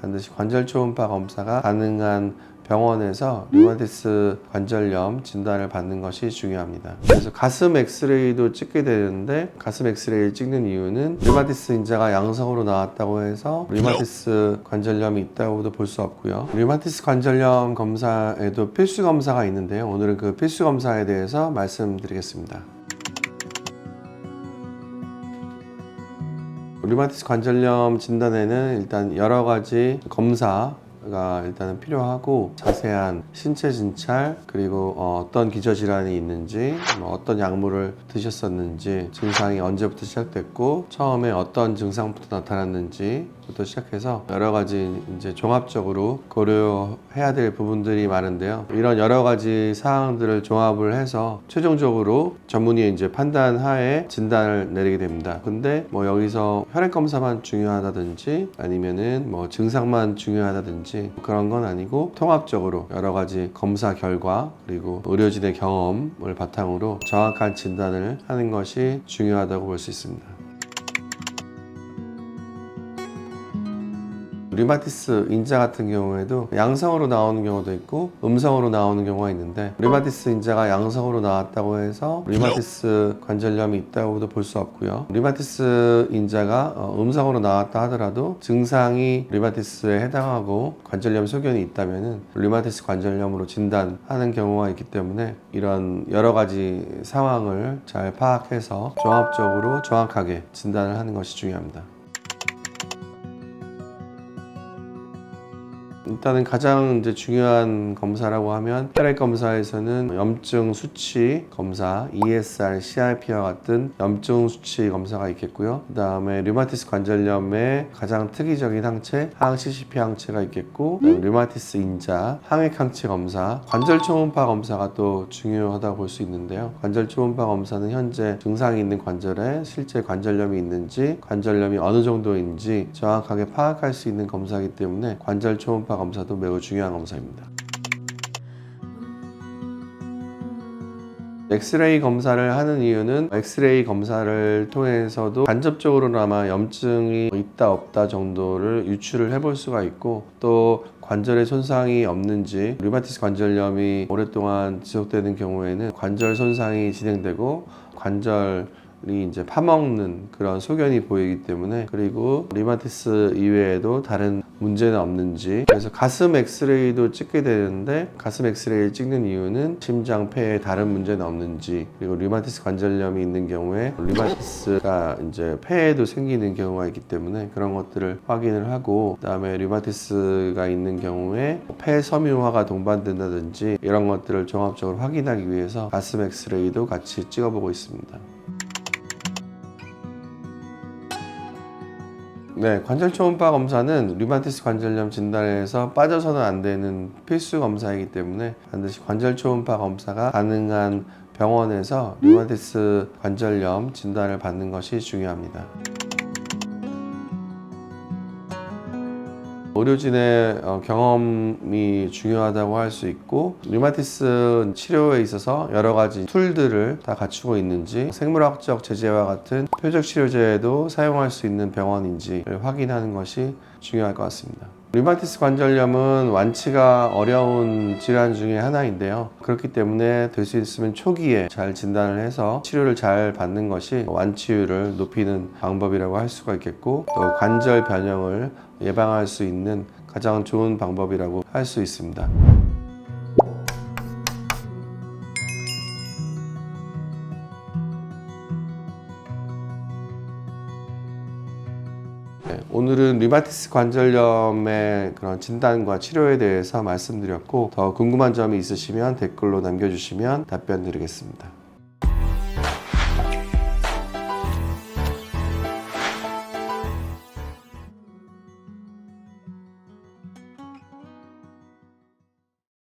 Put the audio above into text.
반드시 관절 초음파 검사가 가능한 병원에서 류마티스 관절염 진단을 받는 것이 중요합니다. 그래서 가슴 엑스레이도 찍게 되는데, 가슴 엑스레이를 찍는 이유는 류마티스 인자가 양성으로 나왔다고 해서 류마티스 관절염이 있다고도 볼 수 없고요. 류마티스 관절염 검사에도 필수 검사가 있는데요. 오늘은 그 필수 검사에 대해서 말씀드리겠습니다. 류마티스 관절염 진단에는 일단 여러 가지 검사가 일단은 필요하고, 자세한 신체 진찰, 그리고 어떤 기저질환이 있는지, 어떤 약물을 드셨었는지, 증상이 언제부터 시작됐고 처음에 어떤 증상부터 나타났는지부터 시작해서 여러 가지 이제 종합적으로 고려해야 될 부분들이 많은데요. 이런 여러 가지 사항들을 종합을 해서 최종적으로 전문의의 이제 판단하에 진단을 내리게 됩니다. 근데 여기서 혈액 검사만 중요하다든지 아니면은 증상만 중요하다든지 그런 건 아니고, 통합적으로 여러 가지 검사 결과 그리고 의료진의 경험을 바탕으로 정확한 진단을 하는 것이 중요하다고 볼 수 있습니다. 류마티스 인자 같은 경우에도 양성으로 나오는 경우도 있고 음성으로 나오는 경우가 있는데, 류마티스 인자가 양성으로 나왔다고 해서 류마티스 관절염이 있다고도 볼 수 없고요. 류마티스 인자가 음성으로 나왔다 하더라도 증상이 류마티스에 해당하고 관절염 소견이 있다면 류마티스 관절염으로 진단하는 경우가 있기 때문에, 이런 여러 가지 상황을 잘 파악해서 종합적으로 정확하게 진단을 하는 것이 중요합니다. 일단은 가장 이제 중요한 검사라고 하면, 혈액 검사에서는 염증 수치 검사, ESR, CRP와 같은 염증 수치 검사가 있겠고요. 그 다음에 류마티스 관절염의 가장 특이적인 항체, 항 CCP 항체가 있겠고, 류마티스 인자, 항액 항체 검사, 관절 초음파 검사가 또 중요하다고 볼 수 있는데요. 관절 초음파 검사는 현재 증상이 있는 관절에 실제 관절염이 있는지, 관절염이 어느 정도인지 정확하게 파악할 수 있는 검사이기 때문에 관절 초음파 검사도 매우 중요한 검사입니다. 엑스레이 검사를 하는 이유는, 엑스레이 검사를 통해서도 간접적으로나마 염증이 있다 없다 정도를 유추를 해볼 수가 있고, 또 관절에 손상이 없는지, 류마티스 관절염이 오랫동안 지속되는 경우에는 관절 손상이 진행되고 관절이 이제 파먹는 그런 소견이 보이기 때문에, 그리고 류마티스 이외에도 다른 문제는 없는지, 그래서 가슴 엑스레이도 찍게 되는데, 가슴 엑스레이를 찍는 이유는 심장, 폐에 다른 문제는 없는지, 그리고 류마티스 관절염이 있는 경우에 류마티스가 이제 폐에도 생기는 경우가 있기 때문에 그런 것들을 확인을 하고, 그다음에 류마티스가 있는 경우에 폐 섬유화가 동반된다든지 이런 것들을 종합적으로 확인하기 위해서 가슴 엑스레이도 같이 찍어보고 있습니다. 네, 관절 초음파 검사는 류마티스 관절염 진단에서 빠져서는 안 되는 필수 검사이기 때문에, 반드시 관절 초음파 검사가 가능한 병원에서 류마티스 관절염 진단을 받는 것이 중요합니다. 의료진의 경험이 중요하다고 할 수 있고, 류마티스 치료에 있어서 여러 가지 툴들을 다 갖추고 있는지, 생물학적 제재와 같은 표적 치료제도 사용할 수 있는 병원인지를 확인하는 것이 중요할 것 같습니다. 류마티스 관절염은 완치가 어려운 질환 중에 하나인데요. 그렇기 때문에 될 수 있으면 초기에 잘 진단을 해서 치료를 잘 받는 것이 완치율을 높이는 방법이라고 할 수가 있겠고, 또 관절 변형을 예방할 수 있는 가장 좋은 방법이라고 할 수 있습니다. 오늘은 류마티스 관절염의 그런 진단과 치료에 대해서 말씀드렸고, 더 궁금한 점이 있으시면 댓글로 남겨주시면 답변 드리겠습니다.